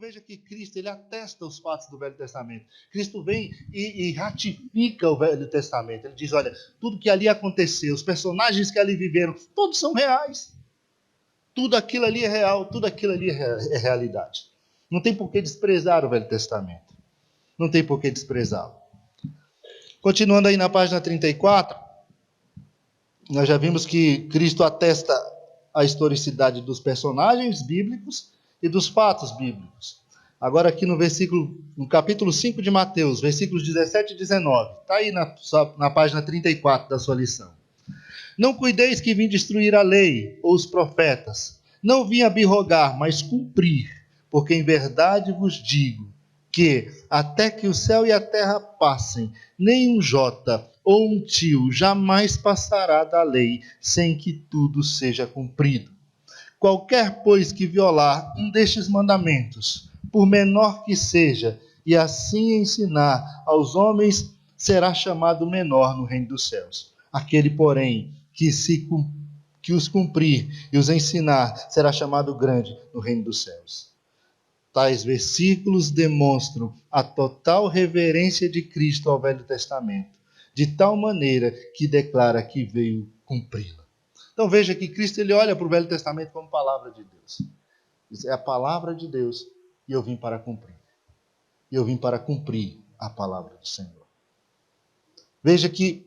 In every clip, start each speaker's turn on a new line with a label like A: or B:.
A: veja que Cristo, ele atesta os fatos do Velho Testamento. Cristo vem e ratifica o Velho Testamento. Ele diz, olha, tudo que ali aconteceu, os personagens que ali viveram, todos são reais. Tudo aquilo ali é real, tudo aquilo ali é realidade. Não tem por que desprezar o Velho Testamento. Não tem por que desprezá-lo. Continuando aí na página 34, nós já vimos que Cristo atesta a historicidade dos personagens bíblicos e dos fatos bíblicos. Agora aqui no capítulo 5 de Mateus, versículos 17 e 19. Está aí na página 34 da sua lição. Não cuideis que vim destruir a lei ou os profetas. Não vim abrogar, mas cumprir. Porque em verdade vos digo que até que o céu e a terra passem, nem um jota ou um tio jamais passará da lei sem que tudo seja cumprido. Qualquer, pois, que violar um destes mandamentos, por menor que seja, e assim ensinar aos homens, será chamado menor no reino dos céus. Aquele, porém, que os cumprir e os ensinar, será chamado grande no reino dos céus. Tais versículos demonstram a total reverência de Cristo ao Velho Testamento, de tal maneira que declara que veio cumpri-la. Então veja que Cristo, ele olha para o Velho Testamento como palavra de Deus. Diz, é a palavra de Deus e eu vim para cumprir. E eu vim para cumprir a palavra do Senhor. Veja que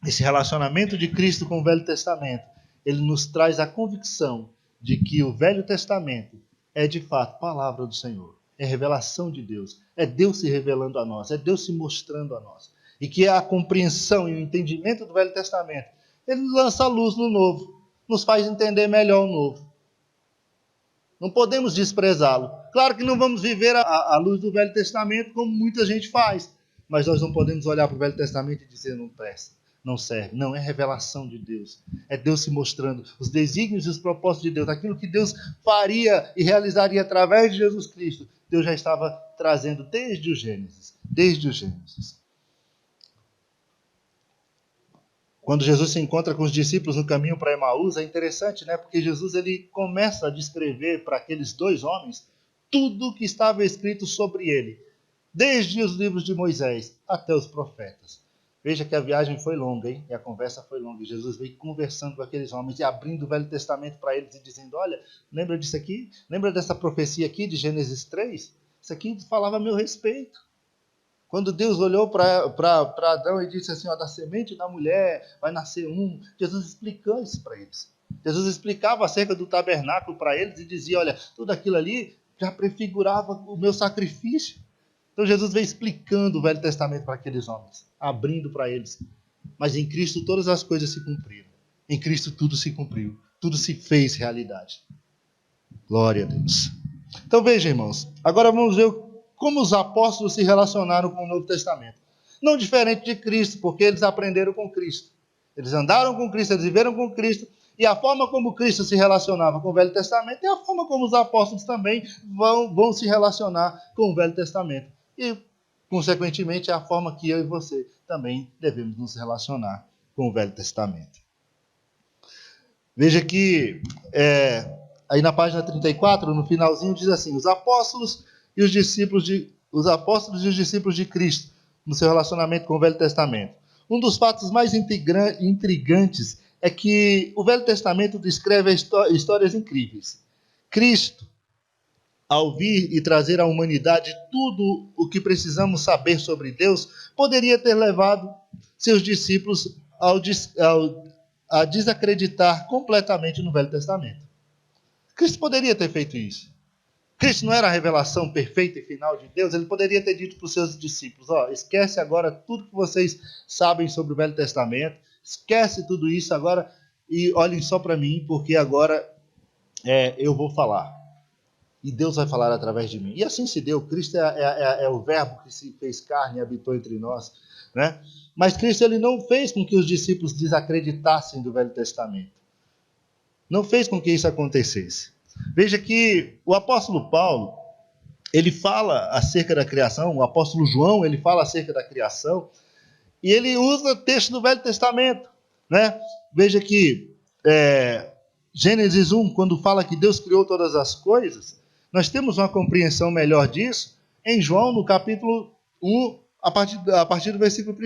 A: esse relacionamento de Cristo com o Velho Testamento, ele nos traz a convicção de que o Velho Testamento é de fato palavra do Senhor. É revelação de Deus. É Deus se revelando a nós. É Deus se mostrando a nós. E que a compreensão e o entendimento do Velho Testamento, ele lança a luz no Novo. Nos faz entender melhor o Novo. Não podemos desprezá-lo. Claro que não vamos viver a luz do Velho Testamento como muita gente faz. Mas nós não podemos olhar para o Velho Testamento e dizer não presta, não serve. Não, é revelação de Deus. É Deus se mostrando os desígnios e os propósitos de Deus. Aquilo que Deus faria e realizaria através de Jesus Cristo, Deus já estava trazendo desde o Gênesis. Desde o Gênesis. Quando Jesus se encontra com os discípulos no caminho para Emaús, é interessante, né? Porque Jesus, ele começa a descrever para aqueles dois homens tudo o que estava escrito sobre ele, desde os livros de Moisés até os profetas. Veja que a viagem foi longa, hein? E a conversa foi longa. E Jesus veio conversando com aqueles homens e abrindo o Velho Testamento para eles e dizendo, olha, lembra disso aqui? Lembra dessa profecia aqui de Gênesis 3? Isso aqui falava a meu respeito. Quando Deus olhou para Adão e disse assim, ó, da semente da mulher vai nascer um, Jesus explicou isso para eles. Jesus explicava acerca do tabernáculo para eles e dizia, olha, tudo aquilo ali já prefigurava o meu sacrifício. Então Jesus veio explicando o Velho Testamento para aqueles homens, abrindo para eles. Mas em Cristo todas as coisas se cumpriram. Em Cristo tudo se cumpriu, tudo se fez realidade. Glória a Deus. Então veja, irmãos, agora vamos ver como os apóstolos se relacionaram com o Novo Testamento. Não diferente de Cristo, porque eles aprenderam com Cristo. Eles andaram com Cristo, eles viveram com Cristo, e a forma como Cristo se relacionava com o Velho Testamento é a forma como os apóstolos também vão se relacionar com o Velho Testamento. E, consequentemente, é a forma que eu e você também devemos nos relacionar com o Velho Testamento. Veja que, aí na página 34, no finalzinho, diz assim, os apóstolos e os discípulos de Cristo no seu relacionamento com o Velho Testamento. Um dos fatos mais intrigantes é que o Velho Testamento descreve histórias incríveis. Cristo, ao vir e trazer à humanidade tudo o que precisamos saber sobre Deus, poderia ter levado seus discípulos a desacreditar completamente no Velho Testamento. Cristo poderia ter feito isso. Cristo não era a revelação perfeita e final de Deus, ele poderia ter dito para os seus discípulos, esquece agora tudo que vocês sabem sobre o Velho Testamento, esquece tudo isso agora e olhem só para mim, porque agora eu vou falar. E Deus vai falar através de mim. E assim se deu. Cristo é o verbo que se fez carne e habitou entre nós. Né? Mas Cristo, ele não fez com que os discípulos desacreditassem do Velho Testamento. Não fez com que isso acontecesse. Veja que o apóstolo Paulo, ele fala acerca da criação, o apóstolo João, ele fala acerca da criação, e ele usa texto do Velho Testamento. Né? Veja que Gênesis 1, quando fala que Deus criou todas as coisas, Nós temos uma compreensão melhor disso em João, no capítulo 1, a partir do versículo 1.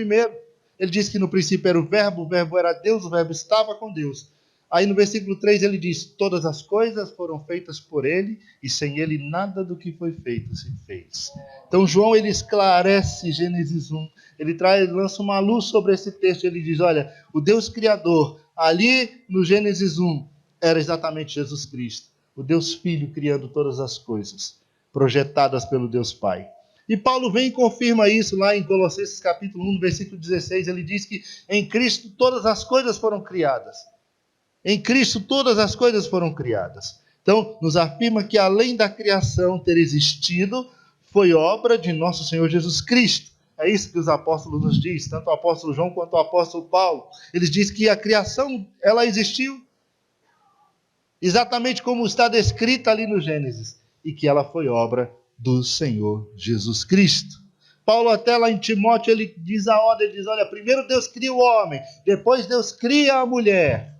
A: Ele diz que no princípio era o verbo era Deus, o verbo estava com Deus. Aí no versículo 3 ele diz: todas as coisas foram feitas por ele, e sem ele nada do que foi feito se fez. Então João, ele esclarece Gênesis 1, ele lança uma luz sobre esse texto, ele diz: olha, o Deus Criador, ali no Gênesis 1, era exatamente Jesus Cristo, o Deus Filho criando todas as coisas, projetadas pelo Deus Pai. E Paulo vem e confirma isso lá em Colossenses capítulo 1, versículo 16, ele diz que em Cristo todas as coisas foram criadas. Em Cristo todas as coisas foram criadas. Então, nos afirma que além da criação ter existido, foi obra de nosso Senhor Jesus Cristo. É isso que os apóstolos nos dizem, tanto o apóstolo João quanto o apóstolo Paulo. Eles dizem que a criação, ela existiu, exatamente como está descrita ali no Gênesis, e que ela foi obra do Senhor Jesus Cristo. Paulo até lá em Timóteo, ele diz a ordem, ele diz: olha, primeiro Deus cria o homem, depois Deus cria a mulher.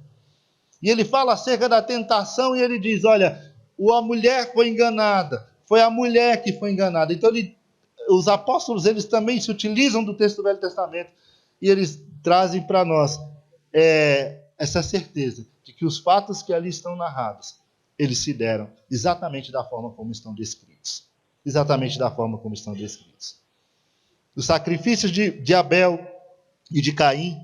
A: E ele fala acerca da tentação e ele diz: olha, a mulher foi enganada, foi a mulher que foi enganada. Então os apóstolos, eles também se utilizam do texto do Velho Testamento e eles trazem para nós essa certeza de que os fatos que ali estão narrados, eles se deram exatamente da forma como estão descritos. Exatamente da forma como estão descritos. Os sacrifícios de Abel e de Caim,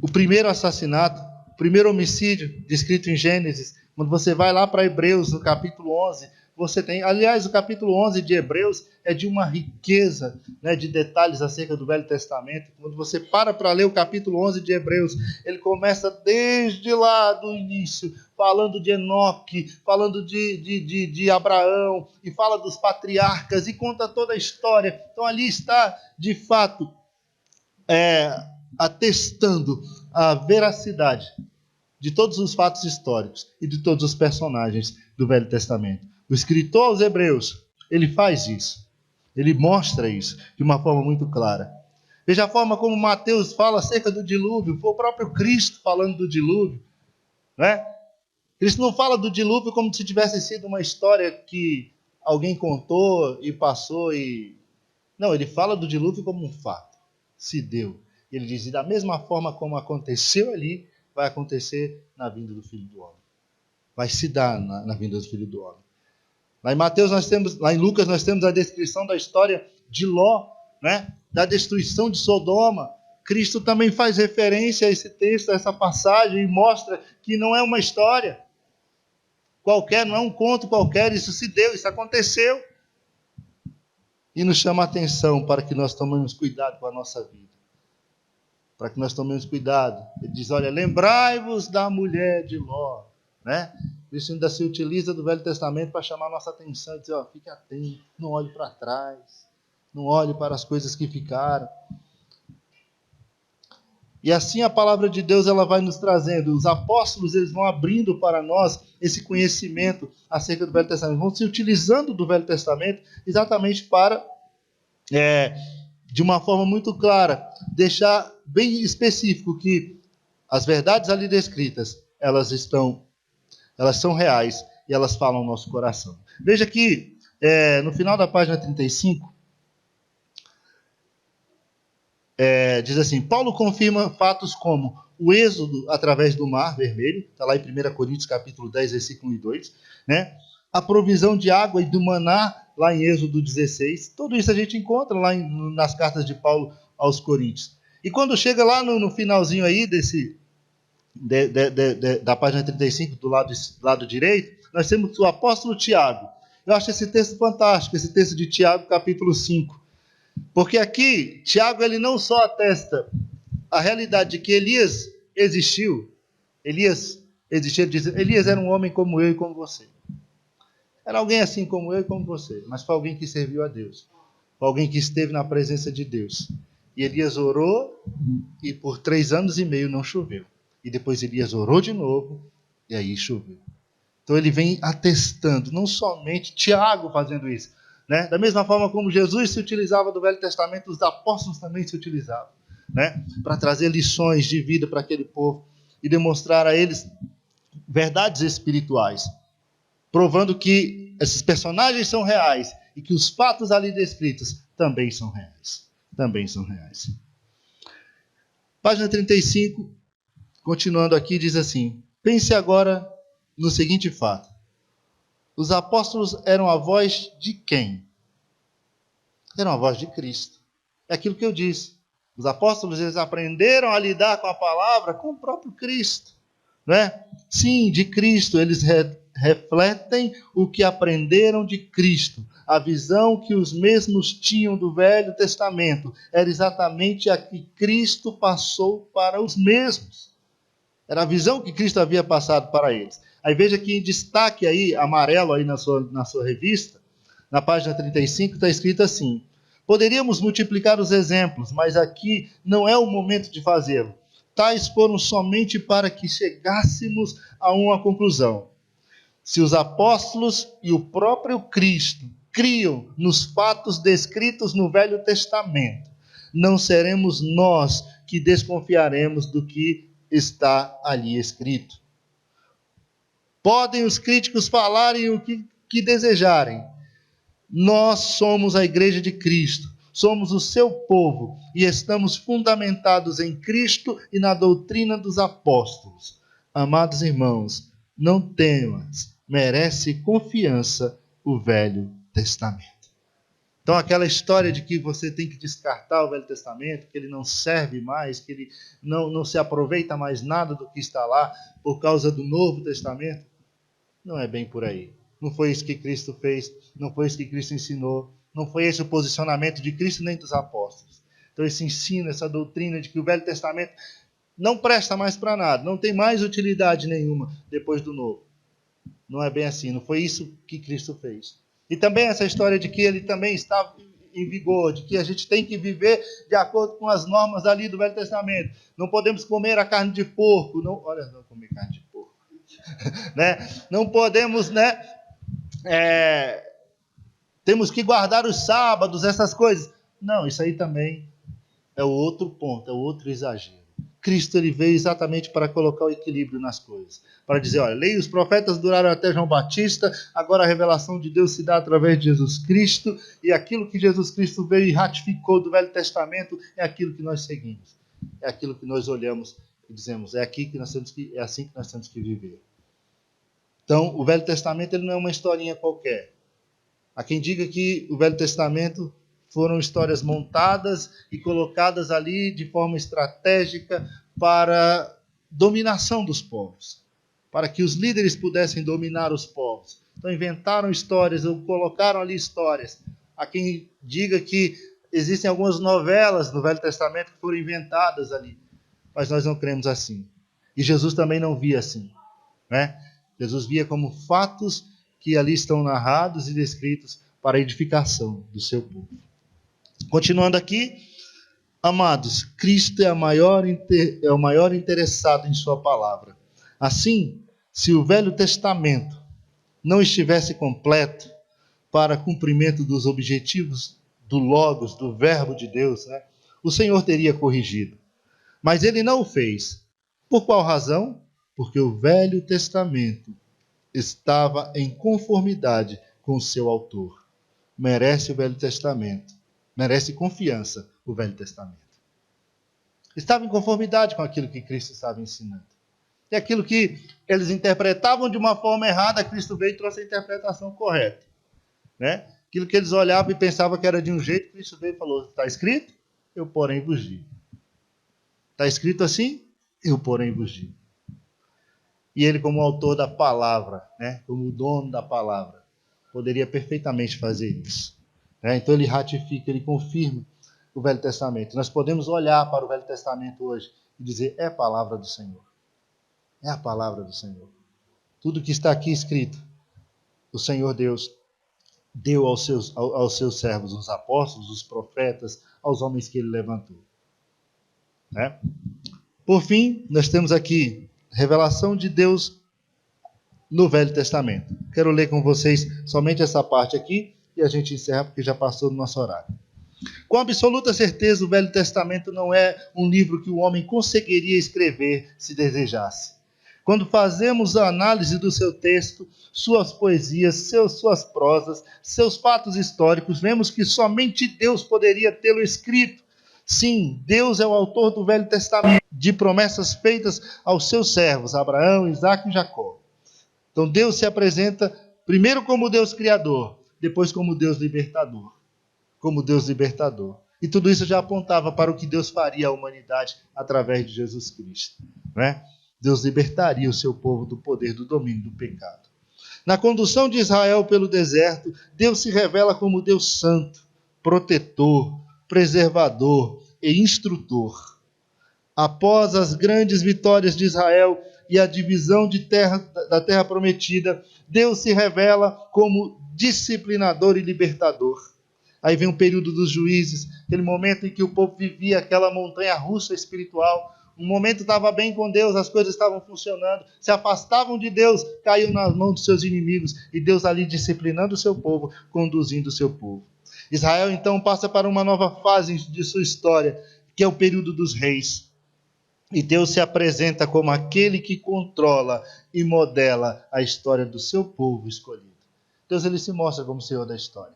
A: o primeiro assassinato, o primeiro homicídio descrito em Gênesis, quando você vai lá para Hebreus, no capítulo 11, você tem, aliás, o capítulo 11 de Hebreus é de uma riqueza, né, de detalhes acerca do Velho Testamento. Quando você para ler o capítulo 11 de Hebreus, ele começa desde lá do início, falando de Enoque, falando de Abraão, e fala dos patriarcas, e conta toda a história. Então ali está, de fato, atestando a veracidade de todos os fatos históricos e de todos os personagens do Velho Testamento. O escritor aos Hebreus, ele faz isso. Ele mostra isso de uma forma muito clara. Veja a forma como Mateus fala acerca do dilúvio. Foi o próprio Cristo falando do dilúvio, né? Cristo não fala do dilúvio como se tivesse sido uma história que alguém contou e passou e... Não, ele fala do dilúvio como um fato. Se deu. Ele diz: e da mesma forma como aconteceu ali, vai acontecer na vinda do Filho do Homem. Vai se dar na vinda do Filho do Homem. Lá em Lucas nós temos a descrição da história de Ló, né? Da destruição de Sodoma. Cristo também faz referência a esse texto, a essa passagem, e mostra que não é uma história qualquer, não é um conto qualquer, isso se deu, isso aconteceu. E nos chama a atenção para que nós tomemos cuidado com a nossa vida. Para que nós tomemos cuidado. Ele diz: olha, lembrai-vos da mulher de Ló, né? Isso ainda se utiliza do Velho Testamento para chamar a nossa atenção e dizer: ó, fique atento, não olhe para trás, não olhe para as coisas que ficaram. E assim a palavra de Deus, ela vai nos trazendo. Os apóstolos, eles vão abrindo para nós esse conhecimento acerca do Velho Testamento, vão se utilizando do Velho Testamento exatamente para, de uma forma muito clara, deixar bem específico que as verdades ali descritas, elas são reais e elas falam no nosso coração. Veja que no final da página 35, diz assim: Paulo confirma fatos como o êxodo através do Mar Vermelho, está lá em 1 Coríntios capítulo 10, versículo 1 e 2, né? A provisão de água e do maná, lá em Êxodo 16, tudo isso a gente encontra lá nas cartas de Paulo aos Coríntios. E quando chega lá no finalzinho aí da página 35, do lado direito, nós temos o apóstolo Tiago. Eu acho esse texto fantástico, esse texto de Tiago, capítulo 5. Porque aqui, Tiago, ele não só atesta a realidade de que Elias existiu. Elias existiu, ele diz: Elias era um homem como eu e como você. Era alguém assim como eu e como você, mas foi alguém que serviu a Deus. Foi alguém que esteve na presença de Deus. E Elias orou e por 3 anos e meio não choveu. E depois Elias orou de novo e aí choveu. Então ele vem atestando, não somente Tiago fazendo isso, né? Da mesma forma como Jesus se utilizava do Velho Testamento, os apóstolos também se utilizavam, né? Para trazer lições de vida para aquele povo e demonstrar a eles verdades espirituais, provando que esses personagens são reais e que os fatos ali descritos também são reais. Também são reais. Página 35, continuando aqui, diz assim: pense agora no seguinte fato. Os apóstolos eram a voz de quem? Eram a voz de Cristo. É aquilo que eu disse. Os apóstolos, eles aprenderam a lidar com a palavra com o próprio Cristo. Não é? Sim, de Cristo. Eles refletem o que aprenderam de Cristo. A visão que os mesmos tinham do Velho Testamento era exatamente a que Cristo passou para os mesmos. Era a visão que Cristo havia passado para eles. Aí veja que em destaque aí, amarelo aí na sua revista, na página 35, está escrito assim: poderíamos multiplicar os exemplos, mas aqui não é o momento de fazê-lo. Tais foram somente para que chegássemos a uma conclusão. Se os apóstolos e o próprio Cristo criam nos fatos descritos no Velho Testamento, não seremos nós que desconfiaremos do que está ali escrito. Podem os críticos falarem o que desejarem. Nós somos a Igreja de Cristo, somos o seu povo e estamos fundamentados em Cristo e na doutrina dos apóstolos. Amados irmãos, não temas, merece confiança o Velho Testamento. Então aquela história de que você tem que descartar o Velho Testamento, que ele não serve mais, que ele não se aproveita mais nada do que está lá por causa do Novo Testamento, não é bem por aí. Não foi isso que Cristo fez, não foi isso que Cristo ensinou, não foi esse o posicionamento de Cristo nem dos apóstolos. Então esse ensino, essa doutrina de que o Velho Testamento não presta mais para nada, não tem mais utilidade nenhuma depois do Novo. Não é bem assim, não foi isso que Cristo fez. E também essa história de que ele também está em vigor, de que a gente tem que viver de acordo com as normas ali do Velho Testamento. Não podemos comer a carne de porco, não comer carne de porco. Né? Não podemos, temos que guardar os sábados, essas coisas. Não, isso aí também é o outro ponto, é o outro exagero. Cristo ele veio exatamente para colocar o equilíbrio nas coisas. Para dizer, olha, lei e os profetas duraram até João Batista, agora a revelação de Deus se dá através de Jesus Cristo, e aquilo que Jesus Cristo veio e ratificou do Velho Testamento é aquilo que nós seguimos. É aquilo que nós olhamos e dizemos, é assim que nós temos que viver. Então, o Velho Testamento ele não é uma historinha qualquer. Há quem diga que o Velho Testamento foram histórias montadas e colocadas ali de forma estratégica para dominação dos povos, para que os líderes pudessem dominar os povos. Então inventaram histórias, ou colocaram ali histórias. Há quem diga que existem algumas novelas no Velho Testamento que foram inventadas ali, mas nós não cremos assim. E Jesus também não via assim, né? Jesus via como fatos que ali estão narrados e descritos para a edificação do seu povo. Continuando aqui, amados, Cristo é o maior interessado em sua palavra. Assim, se o Velho Testamento não estivesse completo para cumprimento dos objetivos do Logos, do Verbo de Deus, o Senhor teria corrigido. Mas ele não o fez. Por qual razão? Porque o Velho Testamento estava em conformidade com o seu autor. Merece o Velho Testamento. Merece confiança o Velho Testamento. Estava em conformidade com aquilo que Cristo estava ensinando. E aquilo que eles interpretavam de uma forma errada, Cristo veio e trouxe a interpretação correta. Aquilo que eles olhavam e pensavam que era de um jeito, Cristo veio e falou, está escrito? Eu porém vos digo. Está escrito assim? Eu porém vos digo. E ele, como autor da palavra, como o dono da palavra, poderia perfeitamente fazer isso. Então ele ratifica, ele confirma o Velho Testamento. Nós podemos olhar para o Velho Testamento hoje e dizer, é a palavra do Senhor. É a palavra do Senhor. Tudo que está aqui escrito, o Senhor Deus deu aos seus servos, os apóstolos, os profetas, aos homens que ele levantou. Por fim, nós temos aqui revelação de Deus no Velho Testamento. Quero ler com vocês somente essa parte aqui e a gente encerra porque já passou do nosso horário. Com absoluta certeza, o Velho Testamento não é um livro que o homem conseguiria escrever se desejasse. Quando fazemos a análise do seu texto, suas poesias, suas prosas, seus fatos históricos, vemos que somente Deus poderia tê-lo escrito. Sim, Deus é o autor do Velho Testamento, de promessas feitas aos seus servos, Abraão, Isaque e Jacó. Então Deus se apresenta primeiro como Deus criador, depois como Deus libertador. Como Deus libertador. E tudo isso já apontava para o que Deus faria à humanidade através de Jesus Cristo, né? Deus libertaria o seu povo do poder do domínio do pecado. Na condução de Israel pelo deserto, Deus se revela como Deus santo, protetor, preservador e instrutor. Após as grandes vitórias de Israel e a divisão da terra prometida, Deus se revela como disciplinador e libertador. Aí vem o período dos juízes, aquele momento em que o povo vivia aquela montanha-russa espiritual. Um momento estava bem com Deus, as coisas estavam funcionando, se afastavam de Deus, caiu nas mãos dos seus inimigos, e Deus ali disciplinando o seu povo, conduzindo o seu povo. Israel então passa para uma nova fase de sua história, que é o período dos reis. E Deus se apresenta como aquele que controla e modela a história do seu povo escolhido. Deus ele se mostra como o Senhor da história,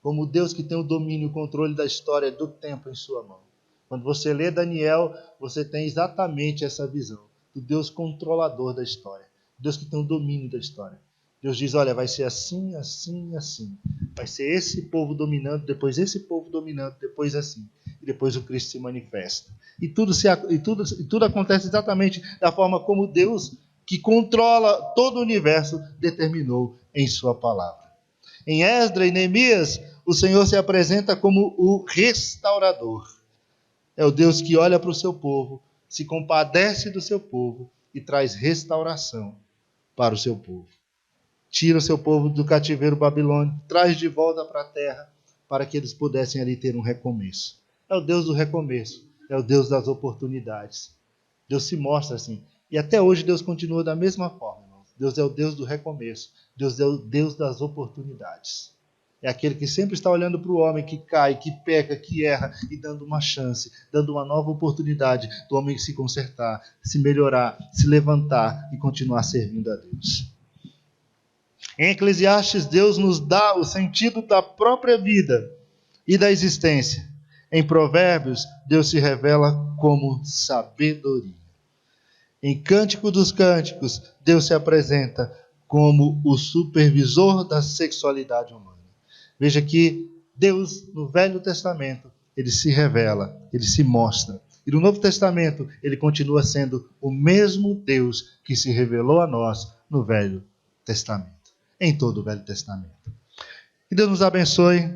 A: como Deus que tem o domínio e o controle da história do tempo em sua mão. Quando você lê Daniel, você tem exatamente essa visão do Deus controlador da história, Deus que tem o domínio da história. Deus diz, olha, vai ser assim, assim, assim. Vai ser esse povo dominando, depois esse povo dominando, depois assim. E depois o Cristo se manifesta. E tudo acontece exatamente da forma como Deus, que controla todo o universo, determinou em sua palavra. Em Esdras e Neemias, o Senhor se apresenta como o restaurador. É o Deus que olha para o seu povo, se compadece do seu povo e traz restauração para o seu povo. Tira o seu povo do cativeiro babilônico, traz de volta para a terra, para que eles pudessem ali ter um recomeço. É o Deus do recomeço, é o Deus das oportunidades. Deus se mostra assim. E até hoje Deus continua da mesma forma, irmãos. Deus é o Deus do recomeço, Deus é o Deus das oportunidades. É aquele que sempre está olhando para o homem que cai, que peca, que erra e dando uma chance, dando uma nova oportunidade do homem se consertar, se melhorar, se levantar e continuar servindo a Deus. Em Eclesiastes, Deus nos dá o sentido da própria vida e da existência. Em Provérbios, Deus se revela como sabedoria. Em Cântico dos Cânticos, Deus se apresenta como o supervisor da sexualidade humana. Veja que Deus, no Velho Testamento, ele se revela, ele se mostra. E no Novo Testamento, ele continua sendo o mesmo Deus que se revelou a nós no Velho Testamento, em todo o Velho Testamento. Que Deus nos abençoe,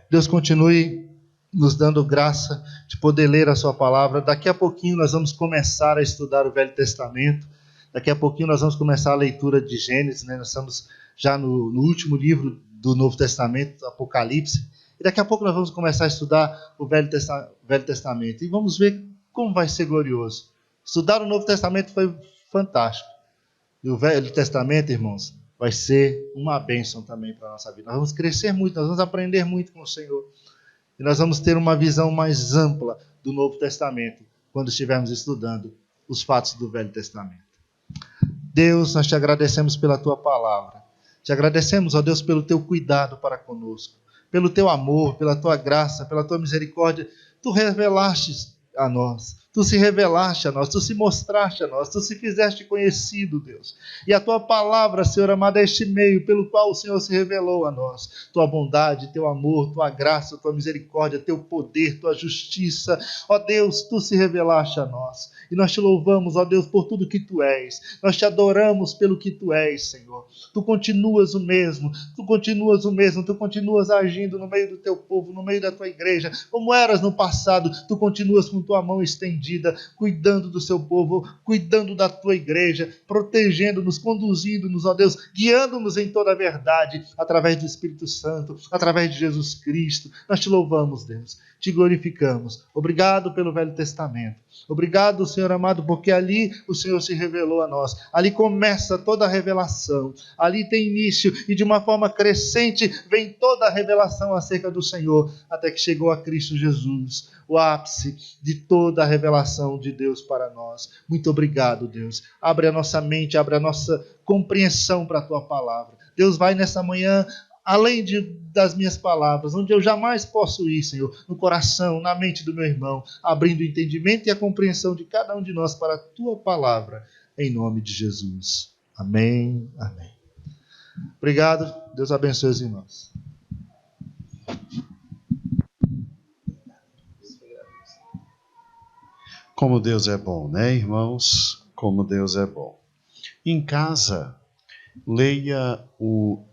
A: Deus continue nos dando graça de poder ler a sua palavra. Daqui a pouquinho nós vamos começar a estudar o Velho Testamento. Daqui a pouquinho nós vamos começar a leitura de Gênesis, né? Nós estamos já no último livro do Novo Testamento, Apocalipse. E daqui a pouco nós vamos começar a estudar o Velho Testamento. E vamos ver como vai ser glorioso. Estudar o Novo Testamento foi fantástico. E o Velho Testamento, irmãos, vai ser uma bênção também para a nossa vida. Nós vamos crescer muito, nós vamos aprender muito com o Senhor. E nós vamos ter uma visão mais ampla do Novo Testamento quando estivermos estudando os fatos do Velho Testamento. Deus, nós te agradecemos pela tua palavra. Te agradecemos, ó Deus, pelo teu cuidado para conosco, pelo teu amor, pela tua graça, pela tua misericórdia. Tu revelaste a nós, tu se revelaste a nós, tu se mostraste a nós, tu se fizeste conhecido, Deus. E a tua palavra, Senhor amado, é este meio pelo qual o Senhor se revelou a nós. Tua bondade, teu amor, tua graça, tua misericórdia, teu poder, tua justiça. Ó Deus, tu se revelaste a nós. E nós te louvamos, ó Deus, por tudo que tu és. Nós te adoramos pelo que tu és, Senhor. Tu continuas o mesmo, tu continuas agindo no meio do teu povo, no meio da tua igreja, como eras no passado. Tu continuas com tua mão estendida, cuidando do seu povo, cuidando da tua igreja, protegendo-nos, conduzindo-nos, ó Deus, guiando-nos em toda a verdade, através do Espírito Santo, através de Jesus Cristo. Nós te louvamos, Deus, te glorificamos. Obrigado pelo Velho Testamento. Obrigado, Senhor amado, porque ali o Senhor se revelou a nós. Ali começa toda a revelação. Ali tem início e de uma forma crescente vem toda a revelação acerca do Senhor, até que chegou a Cristo Jesus, o ápice de toda a revelação de Deus para nós. Muito obrigado, Deus. Abre a nossa mente, abre a nossa compreensão para a Tua palavra. Deus, vai nessa manhã além das minhas palavras, onde eu jamais posso ir, Senhor, no coração, na mente do meu irmão, abrindo o entendimento e a compreensão de cada um de nós para a Tua palavra, em nome de Jesus. Amém, amém. Obrigado, Deus abençoe os irmãos.
B: Como Deus é bom, né, irmãos? Como Deus é bom. Em casa, leia o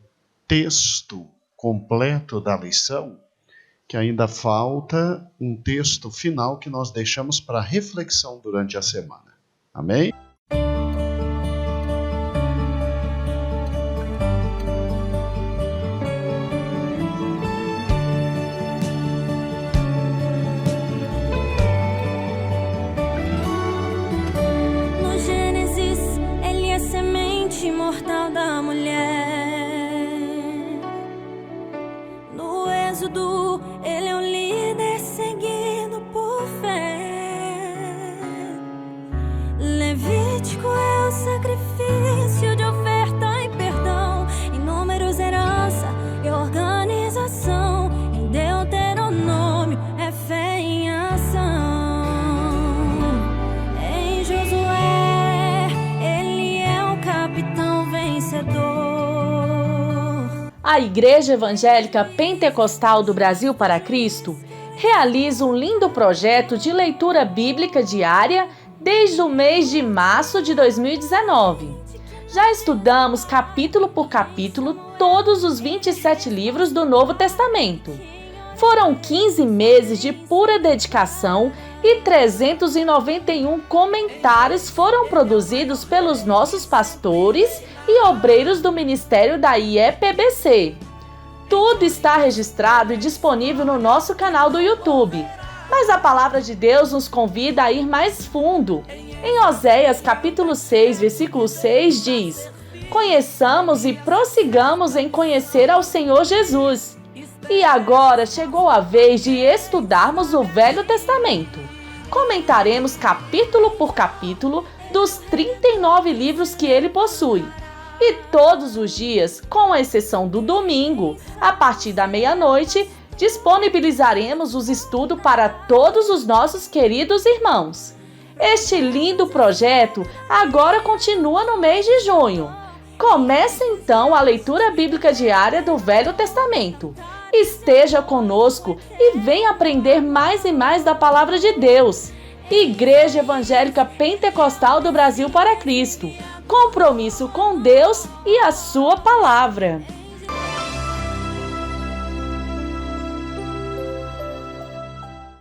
B: texto completo da lição, que ainda falta um texto final que nós deixamos para reflexão durante a semana. Amém?
C: No Gênesis, ele é semente imortal da mulher. Ele é um líder seguido por fé. Levítico é o sacrifício de oferta e perdão. Em Números, herança e organização. Em Deuteronômio é fé em ação. Em Josué, ele é o capitão vencedor.
D: A Igreja Evangélica Pentecostal do Brasil para Cristo realiza um lindo projeto de leitura bíblica diária desde o mês de março de 2019. Já estudamos capítulo por capítulo todos os 27 livros do Novo Testamento. Foram 15 meses de pura dedicação e 391 comentários foram produzidos pelos nossos pastores e obreiros do ministério da IEPBC. Tudo está registrado e disponível no nosso canal do YouTube. Mas a palavra de Deus nos convida a ir mais fundo. Em Oséias capítulo 6, versículo 6 diz: conheçamos e prossigamos em conhecer ao Senhor Jesus. E agora chegou a vez de estudarmos o Velho Testamento. Comentaremos capítulo por capítulo dos 39 livros que ele possui. E todos os dias, com exceção do domingo, a partir da meia-noite, disponibilizaremos os estudos para todos os nossos queridos irmãos. Este lindo projeto agora continua no mês de junho. Comece então a leitura bíblica diária do Velho Testamento. Esteja conosco e venha aprender mais e mais da Palavra de Deus. Igreja Evangélica Pentecostal do Brasil para Cristo. Compromisso com Deus e a sua palavra.